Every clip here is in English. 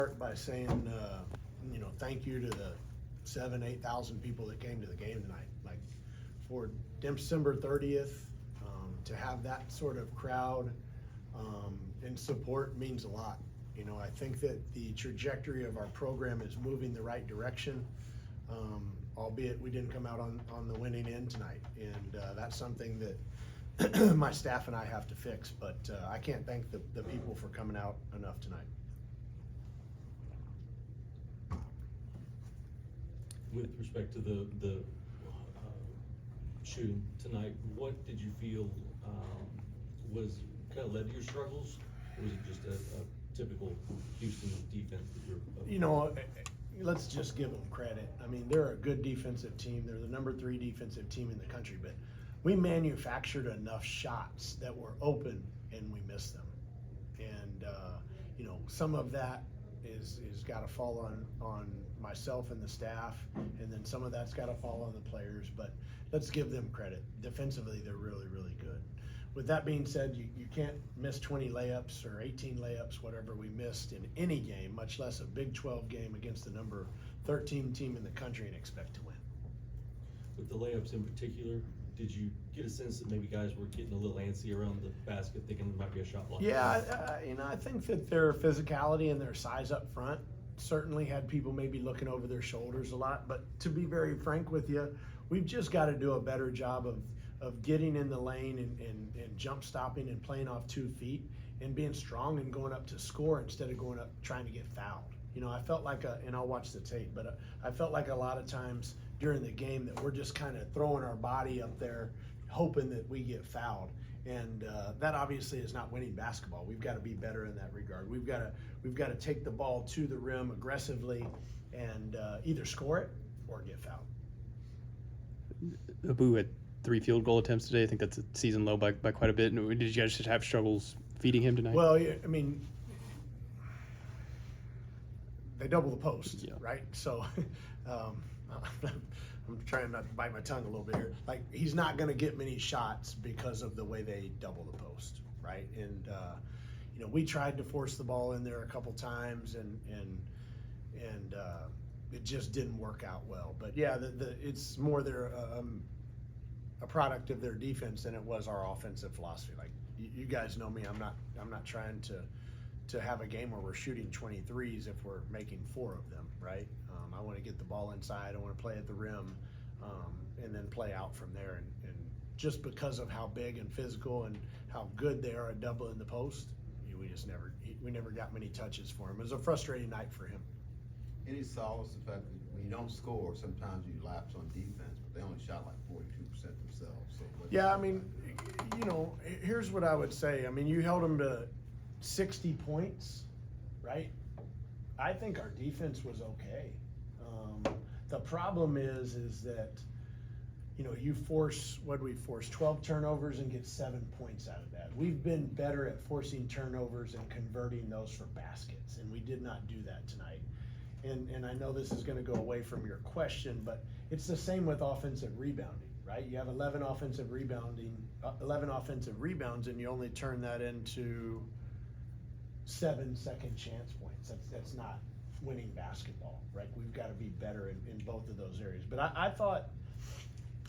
Start by saying, thank you to the 8,000 people that came to the game tonight. Like for December 30th, to have that sort of crowd and support means a lot. I think that the trajectory of our program is moving the right direction, albeit we didn't come out on the winning end tonight. And that's something that my staff and I have to fix, but I can't thank the people for coming out enough tonight. With respect to the shooting tonight, what did you feel was kind of led to your struggles, or was it just a typical Houston defense that you're? Let's just give them credit. I mean, they're a good defensive team. They're the number 3 defensive team in the country, but we manufactured enough shots that were open and we missed them. And some of that is got to fall on myself and the staff, and then some of that's got to fall on the players, but let's give them credit. Defensively, they're really, really good. With that being said, you can't miss 20 layups or 18 layups, whatever we missed in any game, much less a Big 12 game against the number 13 team in the country, and expect to win. With the layups in particular, did you get a sense that maybe guys were getting a little antsy around the basket, thinking there might be a shot block? Yeah, I think that their physicality and their size up front certainly had people maybe looking over their shoulders a lot. But to be very frank with you, we've just got to do a better job of getting in the lane and jump stopping and playing off 2 feet and being strong and going up to score instead of going up trying to get fouled. I felt like and I'll watch the tape, but I felt like a lot of times during the game that we're just kind of throwing our body up there hoping that we get fouled. And that obviously is not winning basketball. We've got to be better in that regard. We've got to take the ball to the rim aggressively and either score it or get fouled. Abu had 3 field goal attempts today. I think that's a season low by quite a bit. Did you guys just have struggles feeding him tonight? Well, I mean, they double the post, yeah. Right? So I'm trying not to bite my tongue a little bit here. Like, he's not going to get many shots because of the way they double the post, right? And we tried to force the ball in there a couple times, and it just didn't work out well. But yeah, it's more their a product of their defense than it was our offensive philosophy. Like, you guys know me. I'm not trying to have a game where we're shooting 23s if we're making 4 of them, right? I want to get the ball inside. I want to play at the rim, and then play out from there. And just because of how big and physical and how good they are at doubling the post, we never got many touches for him. It was a frustrating night for him. Any solace the fact that when you don't score, sometimes you lapse on defense, but they only shot like 42% themselves. So yeah, I mean, here's what I would say. I mean, you held them to 60 points, right? I think our defense was okay. The problem is that, you force 12 turnovers and get 7 points out of that. We've been better at forcing turnovers and converting those for baskets, and we did not do that tonight. And I know this is going to go away from your question, but it's the same with offensive rebounding, right? You have 11 offensive rebounds, and you only turn that into 7 second chance points. That's not winning basketball, right? We've got to be better in both of those areas. But I thought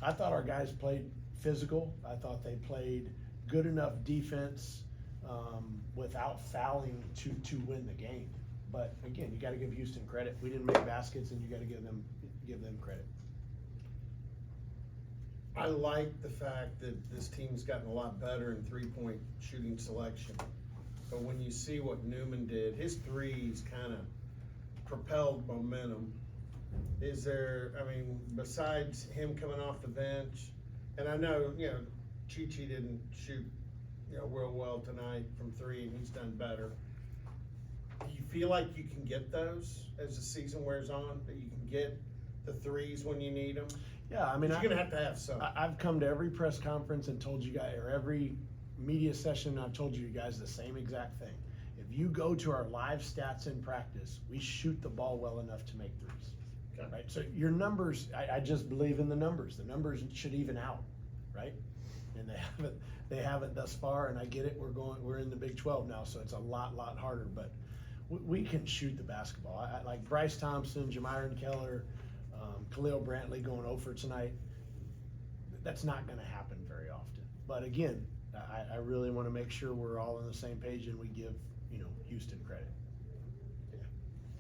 our guys played physical. I thought they played good enough defense without fouling to win the game. But again, you got to give Houston credit. We didn't make baskets, and you got to give them credit. I like the fact that this team's gotten a lot better in 3-point shooting selection. But when you see what Newman did, his threes kind of propelled momentum. Is there, besides him coming off the bench, and I know, Chi-Chi didn't shoot, real well tonight from 3, and he's done better. Do you feel like you can get those as the season wears on, that you can get the threes when you need them? Yeah, I mean, you're going to have some. I've come to every press conference and told you guys, or every media session, I've told you guys the same exact thing. If you go to our live stats in practice, we shoot the ball well enough to make threes. Okay. Right? So your numbers, I just believe in the numbers. The numbers should even out, right? And they haven't thus far, and I get it. We're in the Big 12 now, so it's a lot harder. But we can shoot the basketball. I like Bryce Thompson, Jamiron Keller, Khalil Brantley going over tonight. That's not going to happen very often. But again, I really want to make sure we're all on the same page and we give, Houston credit.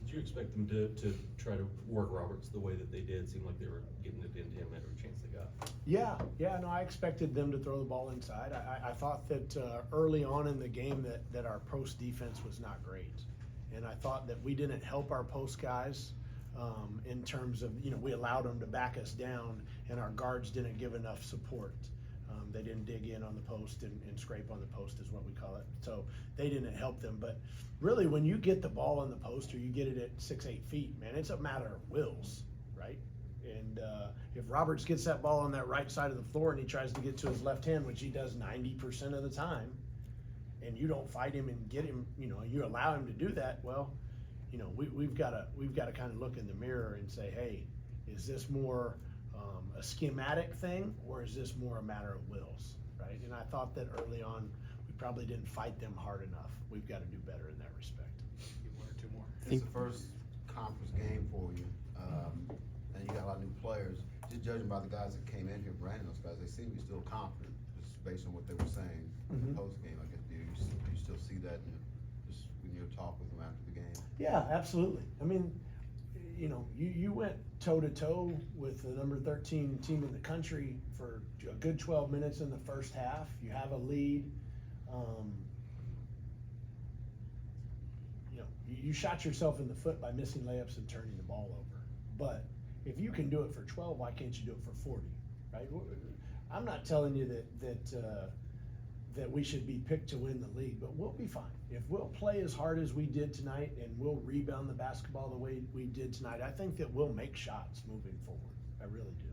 Did you expect them to try to work Roberts the way that they did? Seemed like they were getting it into him every chance they got. Yeah, no, I expected them to throw the ball inside. I thought that early on in the game that our post defense was not great. And I thought that we didn't help our post guys in terms of, we allowed them to back us down and our guards didn't give enough support. They didn't dig in on the post and scrape on the post is what we call it. So they didn't help them. But really, when you get the ball on the post or you get it at 6-8 feet, man, it's a matter of wills, right? And if Roberts gets that ball on that right side of the floor and he tries to get to his left hand, which he does 90% of the time, and you don't fight him and get him, you allow him to do that, well, we've got to kind of look in the mirror and say, hey, is this more a schematic thing or is this more a matter of wills, right? And I thought that early on we probably didn't fight them hard enough. We've got to do better in that respect. One or two more. It's the first conference game for you, and you got a lot of new players. Just judging by the guys that came in here, Brandon, those guys, they seem to be still confident, just based on what they were saying in the post game. I guess do you still see that just when you talk with them after the game? Yeah, absolutely. I mean, you went toe-to-toe with the number 13 team in the country for a good 12 minutes in the first half. You have a lead. You shot yourself in the foot by missing layups and turning the ball over. But if you can do it for 12, why can't you do it for 40, right? I'm not telling you that we should be picked to win the league, but we'll be fine. If we'll play as hard as we did tonight and we'll rebound the basketball the way we did tonight, I think that we'll make shots moving forward. I really do.